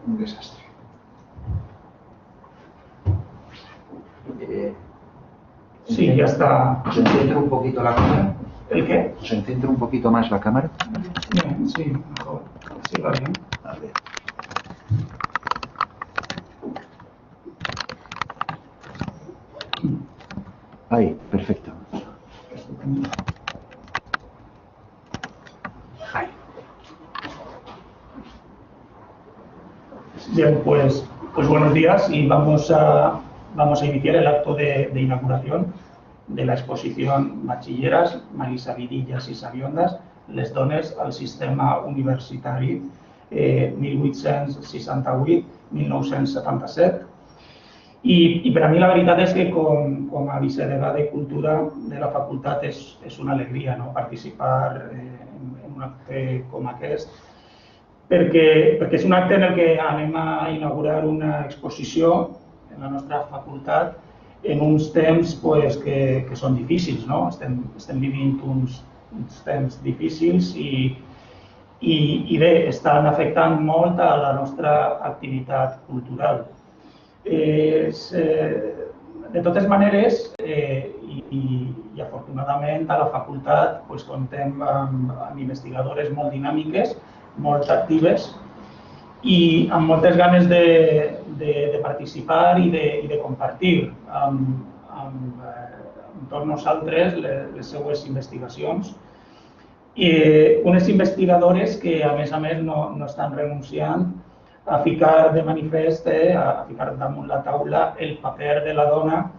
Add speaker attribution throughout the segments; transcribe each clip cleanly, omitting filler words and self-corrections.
Speaker 1: un desastre.
Speaker 2: Sí, ya está.
Speaker 1: ¿Os enciendo un poquito la cámara?
Speaker 2: ¿El qué?
Speaker 1: ¿Os enciendo un poquito más la cámara?
Speaker 2: Bien, sí, mejor. Sí, va bien.
Speaker 1: A ver. Ahí, perfecto. Ahí.
Speaker 2: Bien, pues buenos días y vamos a iniciar el acto de inauguración de la exposición Batxilleres, Marisa Vidillas i Sabiondas, les dones al sistema universitari 1868-1977. I per a mi la veritat és que com a vicedegà de Cultura de la facultat és una alegria participar en un acte com aquest, perquè és un acte en el que anem a inaugurar una exposició en la nostra facultat en uns temps que són difícils. Estem vivint uns temps difícils i bé, estan afectant molt a la nostra activitat cultural. De totes maneres, i afortunadament a la facultat comptem amb investigadores molt dinàmiques, molt actives i amb moltes ganes de participar i de compartir amb tots nosaltres les seues investigacions. Unes investigadores que, a més, no estan renunciant a ficar de manifest, a ficar damunt la taula el paper de la dona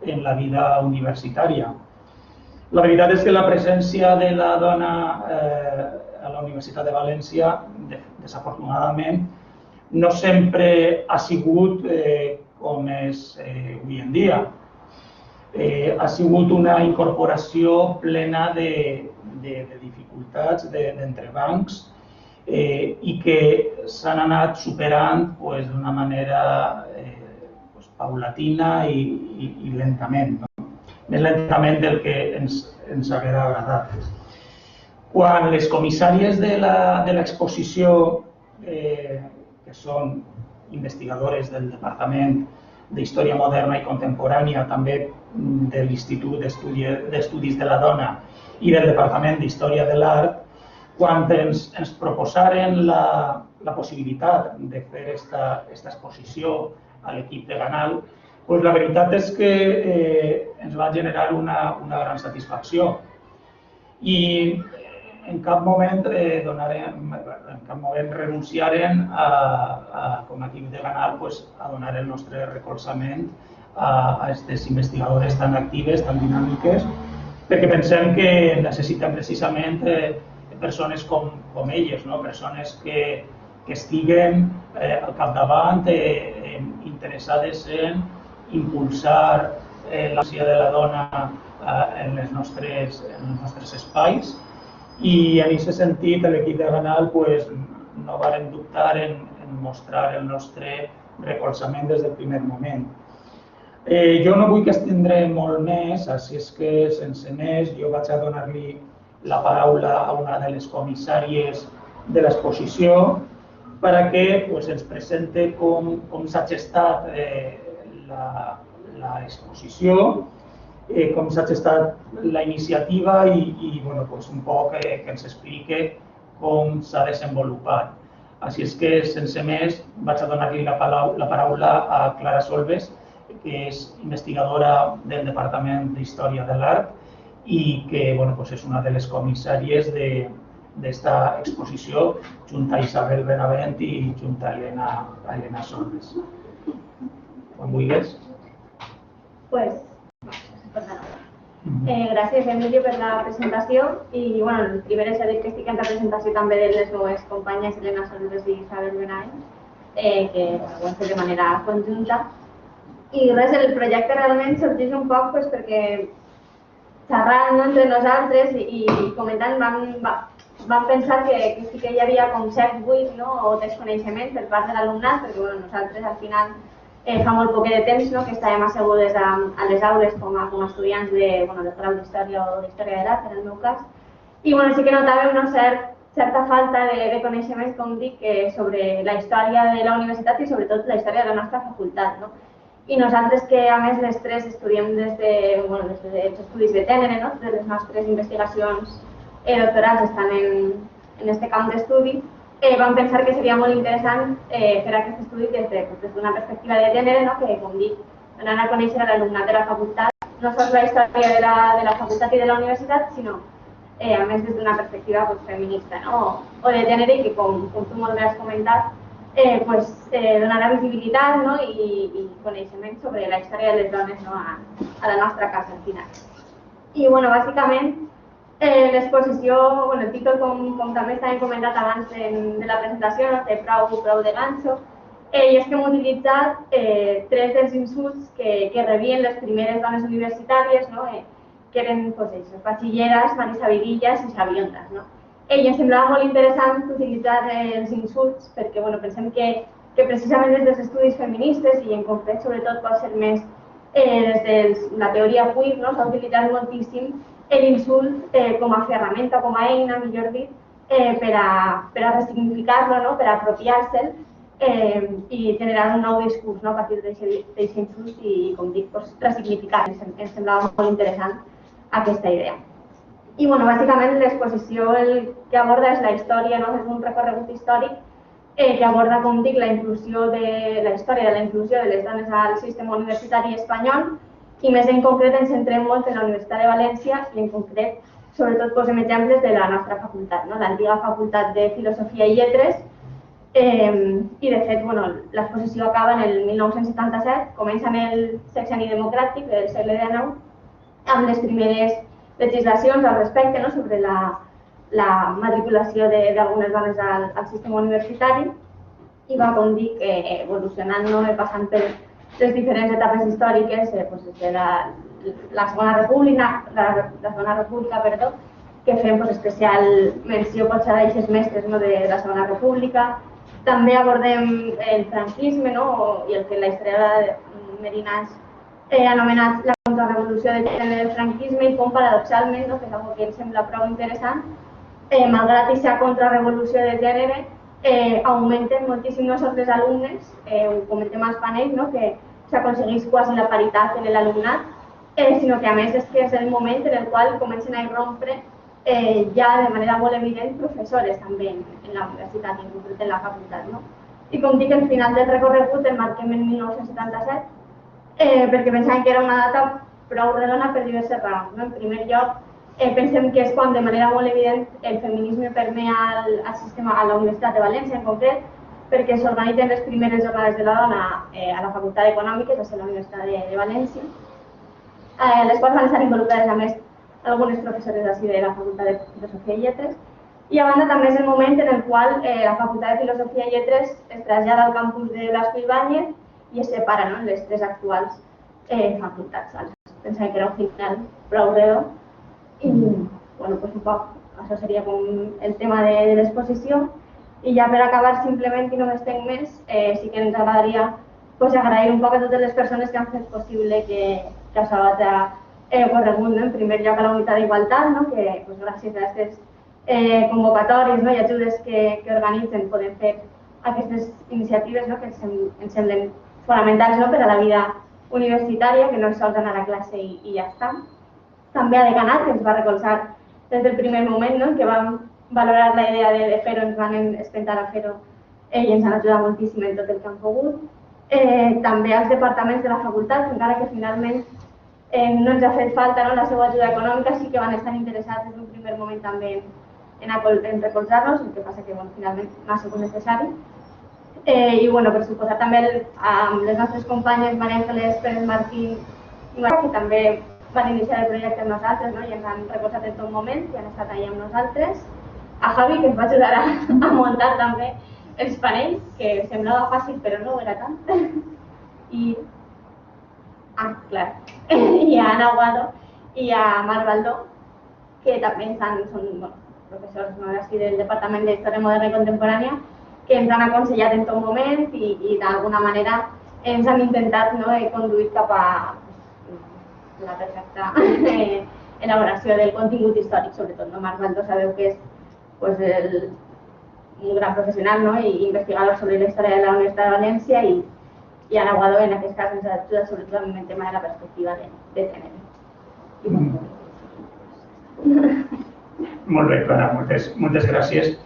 Speaker 2: en la vida universitària. La veritat és que la presència de la dona a la Universitat de València, desafortunadament, no sempre ha sigut com és avui en dia. Ha sigut una incorporació plena de dificultats, d'entrebancs, i que s'han anat superant d'una manera paulatina i lentament, més lentament del que ens hauria agradat. Quan les comissàries de l'exposició, que són investigadores del Departament d'Història Moderna i Contemporània, també de l'Institut d'Estudis de la Dona i del Departament d'Història de l'Art, quan ens proposaren la possibilitat de fer aquesta exposició a l'equip de Ganal, la veritat és que ens va generar una gran satisfacció. I en cap moment renunciaren, com a equip de Ganal, a donar el nostre recolzament a aquestes investigadores tan actives, tan dinàmiques, perquè pensem que necessitem precisament persones com elles, persones que estiguen al capdavant, interessades en impulsar la ciència de la dona en els nostres espais. I en aquest sentit, l'equip de Ganal no varen dubtar en mostrar el nostre recolzament des del primer moment. Jo no vull que estendre molt més, així és que, sense més, jo vaig a donar-li la paraula a una de les comissàries de l'exposició perquè ens presente com s'ha gestat l'exposició, com s'ha gestat la iniciativa i un poc que ens explique com s'ha desenvolupat. Així és que, sense més, vaig a donar-li la paraula a Clara Solbes, que és investigadora del Departament d'Història de l'Art i que és una de les comissàries d'esta exposició, junt a Isabel Benavent i junt a Elena Solbes. Quan vulguis.
Speaker 3: Gràcies, Emilio, per la presentació. I primer és a dir que estic en representació també de les meves companyes Elena Solbes i Isabel Benavent, que ho hem fet de manera conjunta. I res, el projecte realment sorgeix un poc perquè xerrant entre nosaltres i comentant vam pensar que sí que hi havia com cert buit o desconeixement per part de l'alumnat, perquè nosaltres al final fa molt poc de temps que estàvem assegudes a les aules com a estudiants de grau d'Història o d'Història de l'Art, en el meu cas, i sí que notàvem cert certa falta de coneixement, com dic, sobre la història de la universitat i sobretot la història de la nostra facultat, no? I nosaltres que, a més, les tres estudiem des dels estudis de gènere, no? Totes les nostres investigacions doctorals estan en aquest camp d'estudi, vam pensar que seria molt interessant fer aquest estudi des d'una perspectiva de gènere, no? Que, com dic, donant a conèixer a l'alumnat de la facultat, no sols la història de la facultat i de la universitat, sinó, a més, des d'una perspectiva feminista, no? O de gènere, i que, com tu molt bé has comentat, donarà visibilitat, no? I coneixement sobre la història de les dones, no? A la nostra casa, al final. I, bàsicament, l'exposició, el títol, com també estava comentat abans de la presentació, no? Té prou de ganxo, i és que hem utilitzat tres dels insults que rebien les primeres dones universitàries, no? Que eren batxilleres, Marisa Virillas i Xabiondas, no? I ens semblava molt interessant utilitzar els insults perquè pensem que precisament des dels estudis feministes i en concret sobretot pot ser més des de la teoria queer, no? S'ha utilitzat moltíssim l'insult com a ferramenta, com a eina, millor dit, per a ressignificar-lo, no? Per a apropiar-se'l i generar un nou discurs, no? A partir d'aquest insult i, com dic, ressignificar. Ens semblava molt interessant aquesta idea. I, bàsicament, l'exposició el que aborda és la història, no? És un recorregut històric que aborda, com dic, la història de la inclusió de les dones al sistema universitari espanyol i, més en concret, ens centrem molt en la Universitat de València i, en concret, sobretot posem exemples de la nostra facultat, no? L'antiga Facultat de Filosofia i Lletres. I, de fet, l'exposició acaba en el 1977, comença en el sexenni democràtic del segle XIX, amb les primeres legislacions al respecte, no? Sobre la matriculació d'algunes dones al sistema universitari i va, com dic, evolucionant, no? Passant per les diferents etapes històriques de la Segona República, que fem especial menció potser a aquestes mestres, no? De la Segona República. També abordem el franquisme, no? I el que la historiadora Medina ha anomenat la contrarrevolució de gènere del franquisme i com, paradoxalment, no? Que és una cosa que ens sembla prou interessant, malgrat aquesta contrarrevolució de gènere, augmenten moltíssim no sols les alumnes, ho comentem als panells, no? Que s'aconsegueix quasi la paritat en l'alumnat, sinó que, a més, és que és el moment en el qual comencen a irrompre ja de manera molt evident professores també en la universitat, en concret en la facultat, no? I, com dic, al final del recorregut el marquem en 1977, perquè pensàvem que era una data prou redona per diverses raons. En primer lloc, pensem que és quan de manera molt evident el feminisme permea al sistema, a la Universitat de València en concret, perquè s'organitzen les primeres jornades de la dona a la Facultat d'Econòmiques, va ser la Universitat de València, a les quals van estar involucrades, a més, algunes professores de la Facultat de Filosofia i Lletres, i a banda també és el moment en el qual la Facultat de Filosofia i Lletres es trasllada al campus de Blasco Ibáñez i es separa, no? Les tres actuals facultats. Pensava que era un final prou redó i, un poc, això seria com el tema de l'exposició. I ja per acabar, simplement, i no m'estenc més, sí que ens agradaria agrair un poc a totes les persones que han fet possible que això hagi ocorregut. En primer lloc a la Unitat d'Igualtat, que gràcies a aquestes convocatòries i ajudes que organitzen podem fer aquestes iniciatives que ens semblen fonamentals per a la vida universitària, que no és sols anar a classe i ja està. També a Deganat, que ens va recolzar des del primer moment, que vam valorar la idea de fer-ho, ens van espentar a fer-ho i ens han ajudat moltíssim en tot el que han pogut. També als departaments de la facultat, encara que finalment no ens ha fet falta la seva ajuda econòmica, sí que van estar interessats des d'un primer moment també en recolzar-nos, el que passa que finalment no ha sigut necessari. I, per suposar, també amb les nostres companyes Maria Ángeles Pérez Martín i Maria, que també van iniciar el projecte amb nosaltres i ens han recolzat en tot moment i han estat allà amb nosaltres. A Javi, que ens va ajudar a muntar també els panells, que semblava fàcil però no ho era tant. I a Ana Aguado i a Marc Baldó, que també són professors del Departament d'Història Moderna i Contemporània, que ens han aconsellat en tot moment i d'alguna manera ens han intentat conduir cap a la perfecta elaboració del contingut històric, sobretot. Marc Baldó sabeu que és pues un gran professional, no? I investigador sobre la història de la Universitat de València i anaguador en aquest cas ens ajuda sobretot en el tema de la perspectiva de gènere.
Speaker 2: Molt bé, Clara, moltes gràcies.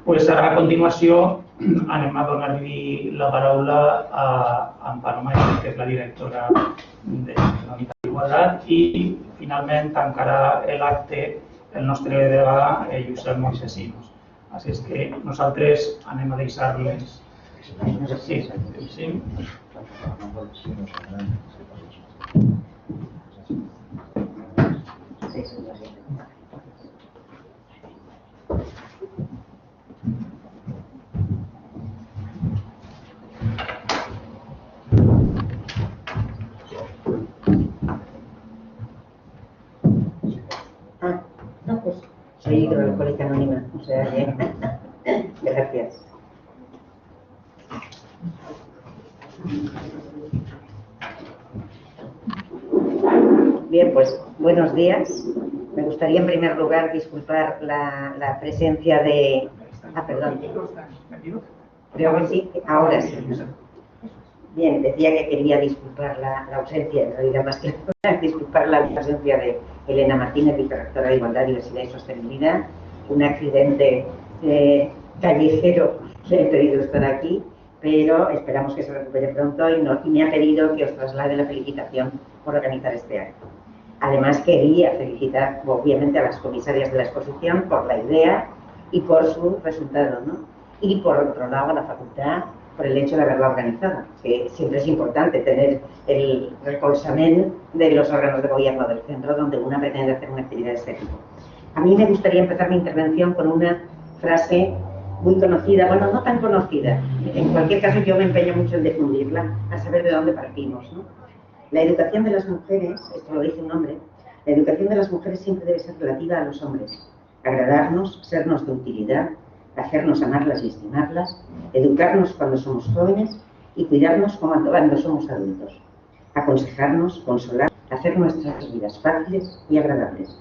Speaker 2: Pues ara a continuació anem a donar-li la paraula a Amparo Maestre, que és la directora de la Unitat d'Igualtat, i finalment tancarà l'acte el nostre degà Josep Moisesinos. Així és que nosaltres anem a deixar-les. Sí.
Speaker 4: No, pues soy hidroalcohólica anónima, o sea que gracias. Bien, pues buenos días. Me gustaría en primer lugar disculpar la presencia de... perdón. Creo que sí, ahora sí. Bien, decía que quería disculpar la ausencia, en realidad más que disculpar la ausencia de Elena Martínez, vicerrectora de Igualdad, Diversidad y Sostenibilidad. Un accidente callejero le he pedido estar aquí, pero esperamos que se recupere pronto y me ha pedido que os traslade la felicitación por organizar este acto. Además, quería felicitar obviamente a las comisarias de la exposición por la idea y por su resultado, ¿no? Y por otro lado a la facultad por el hecho de haberla organizado, que siempre es importante tener el recolzament de los órganos de gobierno del centro donde una pretende hacer una actividad de este tipo. A mí me gustaría empezar mi intervención con una frase muy conocida, bueno, no tan conocida, en cualquier caso yo me empeño mucho en difundirla, a saber de dónde partimos, ¿no? La educación de las mujeres, esto lo dice un hombre, la educación de las mujeres siempre debe ser relativa a los hombres, agradarnos, sernos de utilidad, hacernos amarlas y estimarlas, educarnos cuando somos jóvenes y cuidarnos cuando somos adultos, aconsejarnos, consolar, hacer nuestras vidas fáciles y agradables.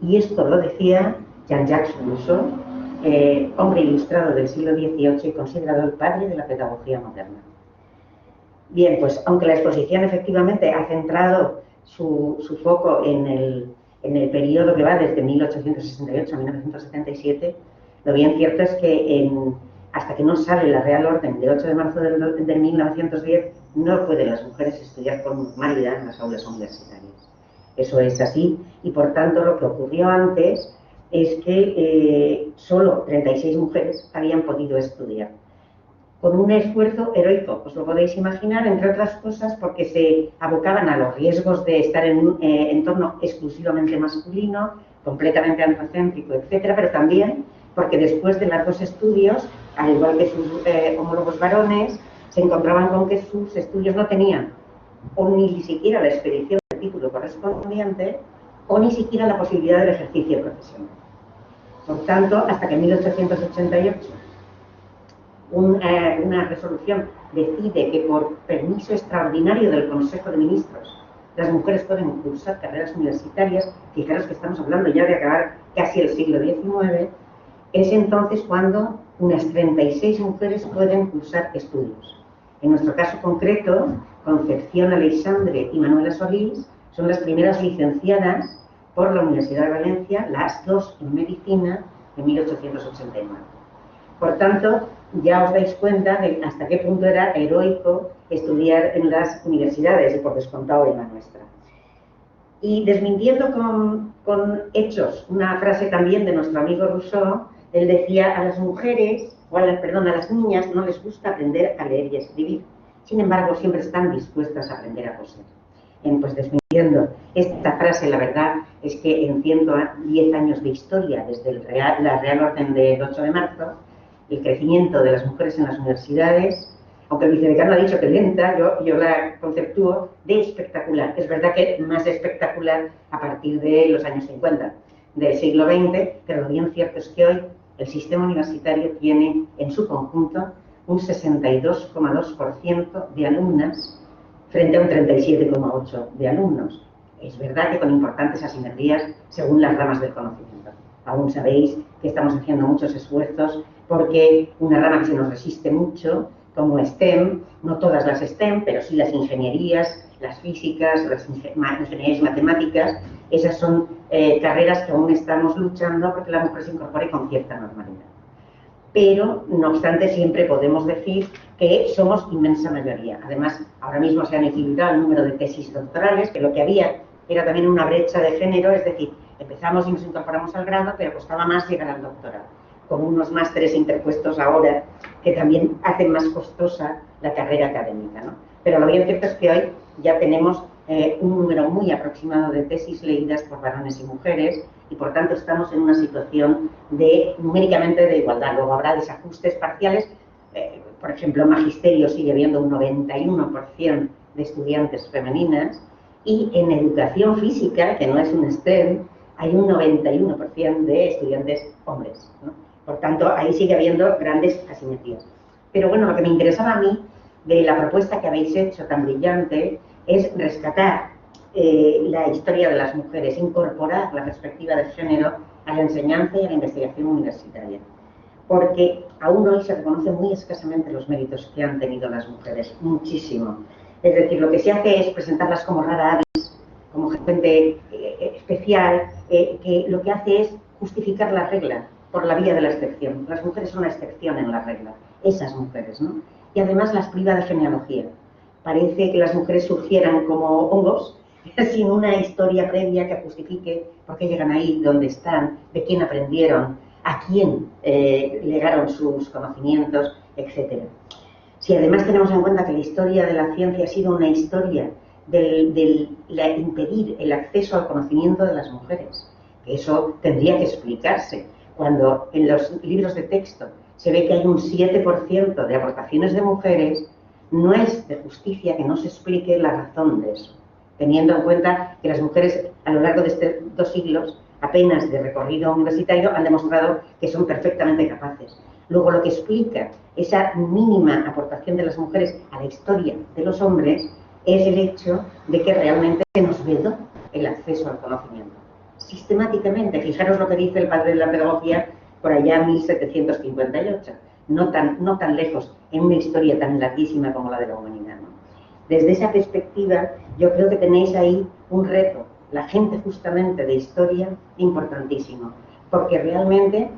Speaker 4: Y esto lo decía Jean-Jacques Rousseau, hombre ilustrado del siglo XVIII y considerado el padre de la pedagogía moderna. Bien, pues aunque la exposición efectivamente ha centrado su foco en el periodo que va desde 1868 a 1977, lo bien cierto es que hasta que no sale la Real Orden de 8 de marzo de 1910, no pueden las mujeres estudiar con normalidad en las aulas universitarias. Eso es así y por tanto lo que ocurrió antes es que solo 36 mujeres habían podido estudiar. Con un esfuerzo heroico, os lo podéis imaginar, entre otras cosas porque se abocaban a los riesgos de estar en un entorno exclusivamente masculino, completamente androcéntrico, etcétera, pero también porque después de largos estudios, al igual que sus homólogos varones, se encontraban con que sus estudios no tenían o ni siquiera la expedición del título correspondiente o ni siquiera la posibilidad del ejercicio profesional. Por tanto, hasta que en 1888 una resolución decide que por permiso extraordinario del Consejo de Ministros las mujeres pueden cursar carreras universitarias, fijaros que estamos hablando ya de acabar casi el siglo XIX, es entonces cuando unas 36 mujeres pueden cursar estudios. En nuestro caso concreto, Concepción Aleixandre y Manuela Solís son las primeras licenciadas por la Universidad de Valencia, las dos en medicina, en 1889. Por tanto, ya os dais cuenta de hasta qué punto era heroico estudiar en las universidades y por descontado en la nuestra. Y desmintiendo con hechos una frase también de nuestro amigo Rousseau, él decía a las mujeres, perdón, a las niñas no les gusta aprender a leer y escribir, sin embargo siempre están dispuestas a aprender a coser. Pues desmintiendo esta frase, la verdad es que en 110 años de historia, desde la Real Orden del 8 de marzo, el crecimiento de las mujeres en las universidades, aunque el vicedecano ha dicho que lenta, yo la conceptúo de espectacular. Es verdad que más espectacular a partir de los años 50 del siglo XX, pero lo bien cierto es que hoy el sistema universitario tiene en su conjunto un 62,2% de alumnas frente a un 37,8% de alumnos. Es verdad que con importantes asimetrías según las ramas del conocimiento. aún sabéis que estamos haciendo muchos esfuerzos porque una rama que se nos resiste mucho, como STEM, no todas las STEM, pero sí las ingenierías, las físicas, las ingenierías matemáticas, esas son carreras que aún estamos luchando porque la mujer se incorpore con cierta normalidad. Pero, no obstante, siempre podemos decir que somos inmensa mayoría. Además, ahora mismo se han equilibrado el número de tesis doctorales, que lo que había era también una brecha de género, es decir, empezamos y nos incorporamos al grado, pero costaba más llegar al doctorado, con unos másteres interpuestos ahora que también hacen más costosa la carrera académica, ¿no? Pero lo bien cierto es que hoy ya tenemos un número muy aproximado de tesis leídas por varones y mujeres y por tanto estamos en una situación numéricamente de igualdad. Luego habrá desajustes parciales, por ejemplo, en magisterio sigue habiendo un 91% de estudiantes femeninas y en educación física, que no es un STEM, hay un 91% de estudiantes hombres, ¿no? Por tanto, ahí sigue habiendo grandes asimetrías. Pero bueno, lo que me interesaba a mí de la propuesta que habéis hecho tan brillante es rescatar la historia de las mujeres, incorporar la perspectiva de género a la enseñanza y a la investigación universitaria. Porque aún hoy se reconocen muy escasamente los méritos que han tenido las mujeres, muchísimo. Es decir, lo que se hace es presentarlas como rara avis, como gente especial, que lo que hace es justificar la regla por la vía de la excepción. Las mujeres son una excepción en la regla, esas mujeres, ¿no? Y además las priva de genealogía. Parece que las mujeres surgieran como hongos, sin una historia previa que justifique por qué llegan ahí, dónde están, de quién aprendieron, a quién legaron sus conocimientos, etc. Si además tenemos en cuenta que la historia de la ciencia ha sido una historia de impedir el acceso al conocimiento de las mujeres, que eso tendría que explicarse. Cuando en los libros de texto se ve que hay un 7% de aportaciones de mujeres, no es de justicia que no se explique la razón de eso, teniendo en cuenta que las mujeres a lo largo de estos 2 siglos apenas de recorrido universitario han demostrado que son perfectamente capaces. Luego lo que explica esa mínima aportación de las mujeres a la historia de los hombres es el hecho de que realmente se nos vedó el acceso al conocimiento. Sistemáticamente, fijaros lo que dice el padre de la pedagogía por allá en 1758, no tan lejos, en una historia tan larguísima como la de la humanidad, ¿no? Desde esa perspectiva, yo creo que tenéis ahí un reto, la gente justamente de historia, importantísimo, porque realmente,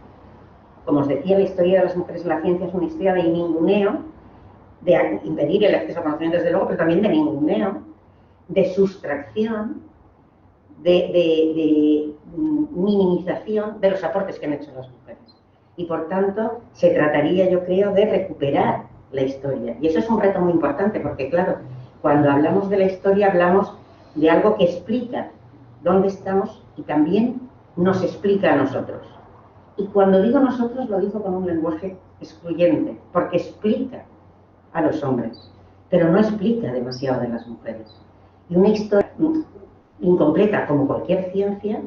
Speaker 4: como os decía, la historia de las mujeres en la ciencia es una historia de ninguneo, de impedir el acceso al conocimiento desde luego, pero también de ninguneo, de sustracción, de minimización de los aportes que han hecho las mujeres. Y por tanto, se trataría, yo creo, de recuperar la historia. Y eso es un reto muy importante, porque claro, cuando hablamos de la historia, hablamos de algo que explica dónde estamos y también nos explica a nosotros. Y cuando digo nosotros, lo digo con un lenguaje excluyente, porque explica a los hombres, pero no explica demasiado de las mujeres. Y una historia incompleta, como cualquier ciencia,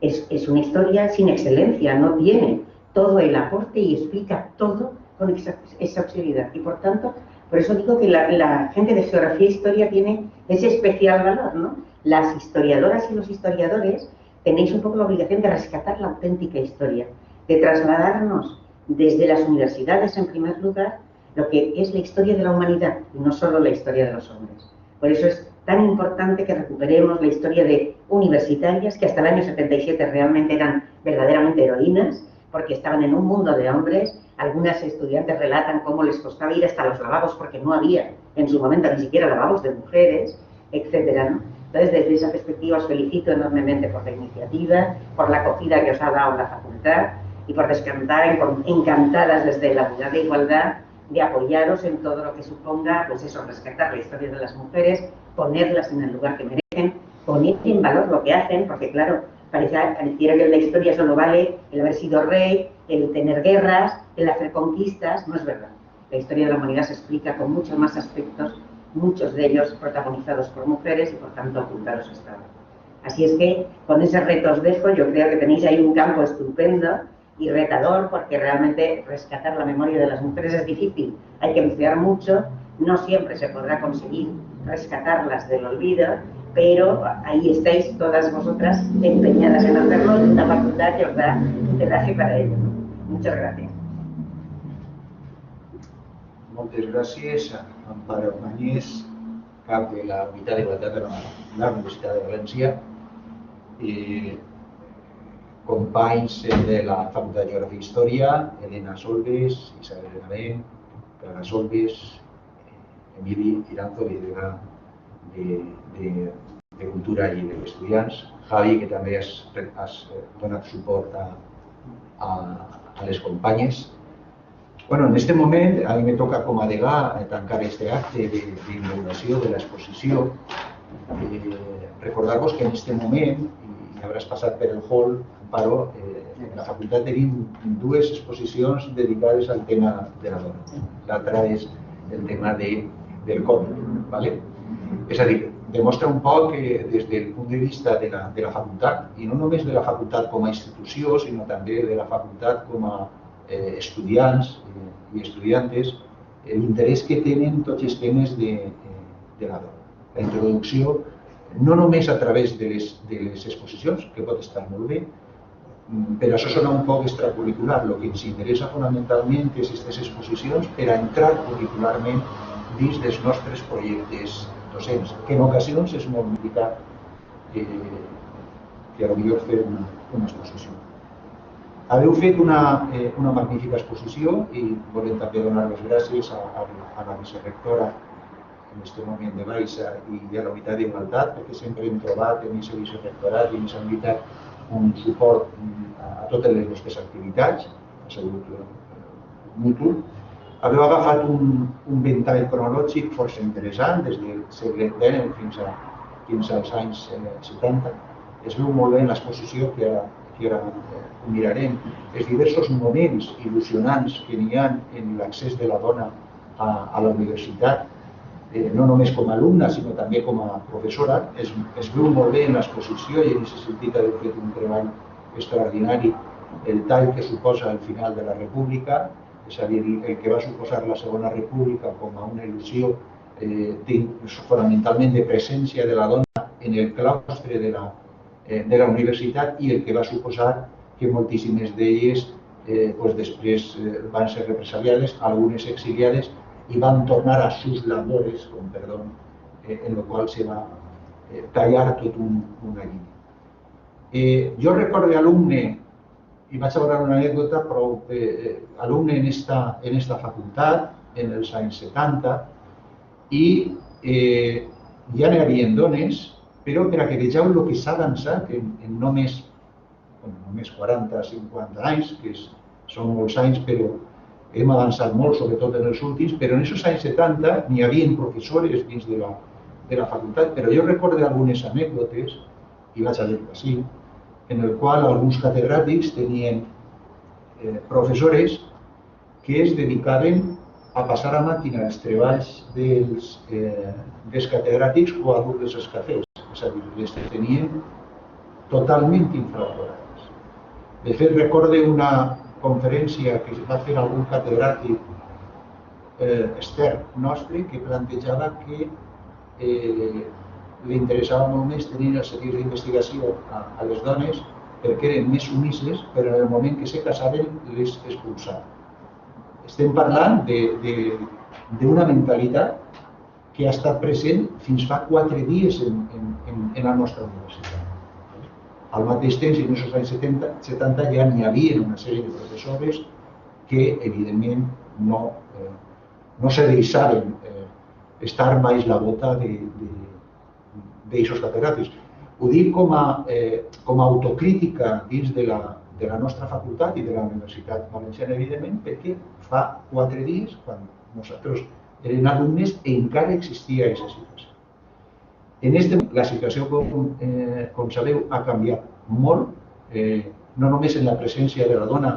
Speaker 4: es una historia sin excelencia, no tiene todo el aporte y explica todo con esa auxiliar. Y por tanto, por eso digo que la gente de geografía e historia tiene ese especial valor, ¿no? Las historiadoras y los historiadores tenéis un poco la obligación de rescatar la auténtica historia, de trasladarnos desde las universidades, en primer lugar, lo que es la historia de la humanidad y no solo la historia de los hombres. Por eso es tan importante que recuperemos la historia de universitarias que hasta el año 77 realmente eran verdaderamente heroínas, porque estaban en un mundo de hombres. Algunas estudiantes relatan cómo les costaba ir hasta los lavabos porque no había en su momento ni siquiera lavabos de mujeres, etcétera, ¿no? Entonces, desde esa perspectiva os felicito enormemente por la iniciativa, por la acogida que os ha dado la facultad y por descantar encantadas desde la unidad de igualdad de apoyaros en todo lo que suponga, pues eso, rescatar la historia de las mujeres, ponerlas en el lugar que merecen, poner en valor lo que hacen, porque claro, pareciera que en la historia solo vale el haber sido rey, el tener guerras, el hacer conquistas. No es verdad. La historia de la humanidad se explica con muchos más aspectos, muchos de ellos protagonizados por mujeres y por tanto ocultados hasta ahora. Así es que con ese reto os dejo. Yo creo que tenéis ahí un campo estupendo y retador, porque realmente rescatar la memoria de las mujeres es difícil. Hay que investigar mucho, No siempre se podrá conseguir rescatarlas del olvido, pero ahí estáis todas vosotras empeñadas en hacerlo en una facultad que os da tutelaje para ello. Muchas gracias.
Speaker 5: Moltes gràcies a Amparo Mañés, cap de la Unitat d'Igualtat de la Universitat de València, i companys de la Facultat de Geografia i Història, Elena Solbes, Isabel Benavent, Clara Solbes, Emili Iranzo, lidera de Cultura i d'Estudiants, Javi, que també has donat suport a les companyes. Bueno, en este moment, a mi me toca com a degà tancar este acte d'inauguració de l'exposició. Recordar-vos que en este moment, i hauràs passat per el hall, Amparo, en la facultat tenim dues exposicions dedicades al tema de la dona. L'altra és el tema del Covid. És a dir, demostra un poc que des del punt de vista de la facultat, i no només de la facultat com a institució, sinó també de la facultat com a estudiants i estudiantes, l'interès que tenen tots els temes de la dona. La introducció, no només a través de les exposicions, que pot estar molt bé, però això sona un poc extracurricular. El que ens interessa fonamentalment és aquestes exposicions per a entrar curricularment dins dels nostres projectes docents, que en ocasions és molt complicat que potser fer una exposició. Haveu fet una magnífica exposició i volem també donar les gràcies a la vicerectora en aquest moment de Baixa i a la Unitat d'Igualtat, perquè sempre hem trobat en aquest vicerectorat i ens han invitat un suport a totes les nostres activitats, ha sigut mutu. Haveu agafat un ventall cronològic força interessant, des del segle XIX fins als anys 70. Es veu molt bé en l'exposició que ara mirarem, els diversos moments il·lusionants que n'hi ha en l'accés de la dona a la universitat, no només com a alumna, sinó també com a professora. Es veu molt bé en l'exposició i en aquest sentit ha fet un treball extraordinari el tall que suposa el final de la República, és a dir, el que va suposar la Segona República com a una il·lusió fonamentalment de presència de la dona en el claustre de la universitat i el que va suposar que moltíssimes d'elles després van ser represaliades, algunes exiliades, i van tornar a sus labores, en la qual se va tallar tot una línia. Jo recordo alumne, i vaig a veure una anècdota, però alumne en esta facultat, en els anys 70, i ja n'hi havia dones, però per a que vegeu el que s'ha avançat en només 40-50 anys, que són molts anys, però hem avançat molt, sobretot en els últims, però en aquests anys 70 n'hi havia professores dins de la facultat, però jo recordo algunes anècdotes, i vaig a dir així, en el qual alguns catedràtics tenien professores que es dedicaven a passar a màquina els treballs dels catedràtics o a dur-les als cafès, és a dir, les tenien totalment infravalorades. De fet, recordo una conferència que va fer algun catedràtic extern nostre que plantejava que li interessava molt més tenir els serveis d'investigació a les dones perquè eren més sumises, però en el moment que se casaven les expulsaven. Estem parlant d'una mentalitat que ha estat present fins fa 4 dies en la nostra universitat. Al mateix temps, en els anys 70 ja n'hi havia una sèrie de professores que, evidentment, no se deixaven estar baix la bota d'aixòs catedràtics. Ho dic com a autocrítica dins de la nostra facultat i de la Universitat Valenciana, evidentment, perquè fa 4 dies, quan nosaltres eren alumnes, encara existia aquesta situació. La situació, com sabeu, ha canviat molt, no només en la presència de la dona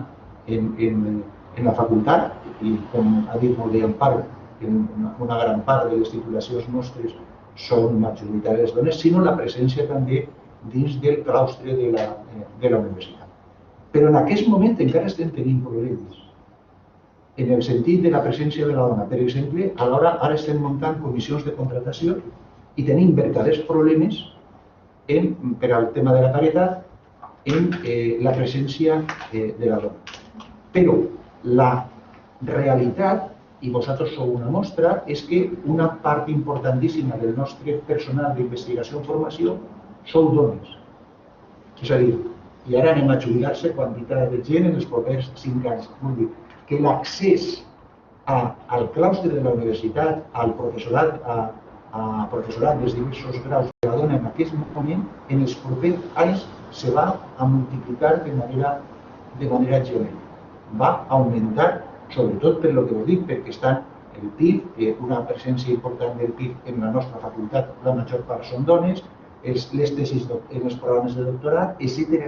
Speaker 5: en la facultat, i com ha dit molt bé Amparo, una gran part de les titulacions nostres són majoritàries dones, sinó la presència també dins del claustre de la universitat. Però en aquest moment encara estem tenint problemes. en el sentit de la presència de la dona. Per exemple, ara estem muntant comissions de contratació i tenim verdaders problemes per al tema de la paritat en la presència de la dona. Però la realitat, i vosaltres sou una mostra, és que una part importantíssima del nostre personal d'investigació i formació sou dones. És a dir, i ara anem a jubilar-se quantitat de gent en els propers 5 anys. Vull dir que l'accés al claustre de la universitat, al professorat, a professorat dels diversos graus de la dona en aquest moment, en els propers anys se va a multiplicar de manera geomètrica. Va augmentar, sobretot per lo que us dic, perquè estan el PIB, una presència important del PIB en la nostra facultat, la major part són dones, les tesis en els programes de doctorat, etc.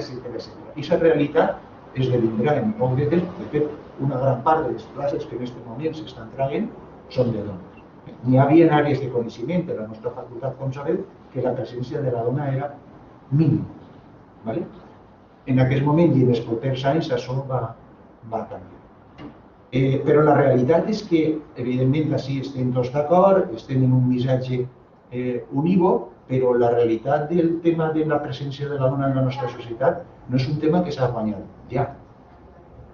Speaker 5: Aquesta realitat esdevindrà en poc de temps. De fet, una gran part de les classes que en aquest moment s'estan traient són de dones. N'hi havia àrees de coneixement de la nostra facultat, com sabeu, que la presència de la dona era mínima. En aquest moment i en els propers anys això va canviar. Però la realitat és que, evidentment, així estem tots d'acord, estem en un missatge unívoc, però la realitat del tema de la presència de la dona en la nostra societat no és un tema que s'ha guanyat ja.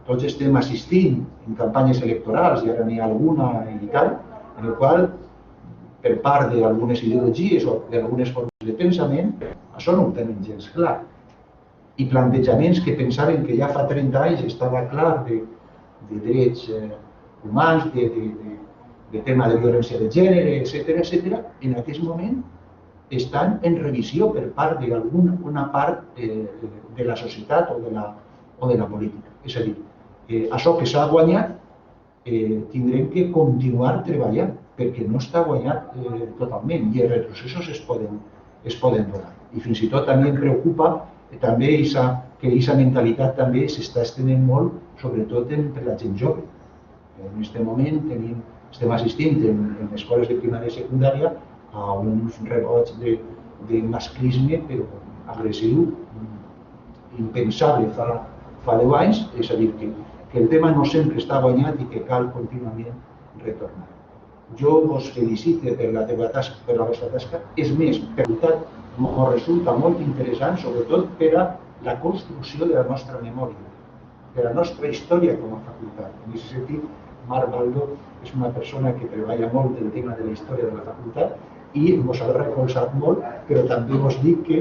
Speaker 5: Tots estem assistint en campanyes electorals, i ara n'hi ha alguna i tal, en el qual, per part d'algunes ideologies o d'algunes formes de pensament, això no ho tenen gens clar. I plantejaments que pensaven que ja fa 30 anys estava clar de drets humans, de tema de violència de gènere, etc., en aquest moment estan en revisió per part d'alguna part de la societat o de la política. És a dir, això que s'ha guanyat tindrem que continuar treballant, perquè no està guanyat totalment i els retrocessos es poden donar. I fins i tot també em preocupa que aquesta mentalitat també s'està estenent molt, sobretot entre la gent jove. En aquest moment estem assistint en escoles de primària i secundària a uns rebots de masclisme però agressiu, impensable fa 10 anys, és a dir, que el tema no sempre està guanyat i que cal contínuament retornar. Jo vos felicito per la vostra tasca. És més, per tant, m'ho resulta molt interessant, sobretot per a la construcció de la nostra memòria, de la nostra història com a facultat. En aquest sentit, Marc Baldo és una persona que treballa molt el tema de la història de la facultat i vos ha recolzat molt, però també vos dic que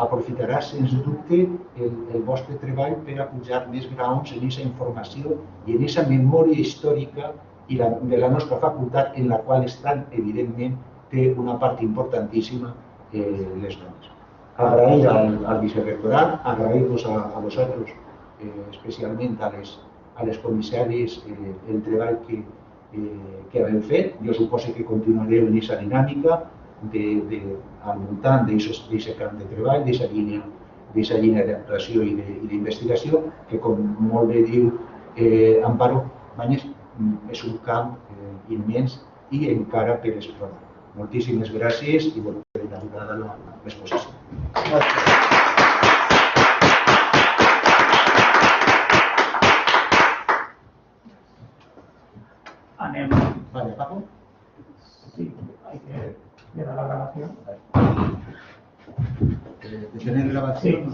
Speaker 5: aprofitarà sens dubte el vostre treball per a pujar més graons en aquesta informació i en aquesta memòria històrica de la nostra facultat, en la qual estan, evidentment, té una part importantíssima les dones. Agrair al vicerectorat, agrair-vos a vosaltres, especialment a les comissàries, el treball que haveu fet. Jo suposo que continuareu en aquesta dinàmica al voltant d'aquest camp de treball, d'aquesta línia d'actuació i d'investigació, que, com molt bé diu Amparo Banyes, és un camp immens i encara per explorar. Moltíssimes gràcies i per inaugurar l'exposició.
Speaker 2: Anem.
Speaker 5: Vale, Paco.
Speaker 2: Sí, hay que dar la grabación.
Speaker 5: ¿De tener grabación?
Speaker 2: Sí.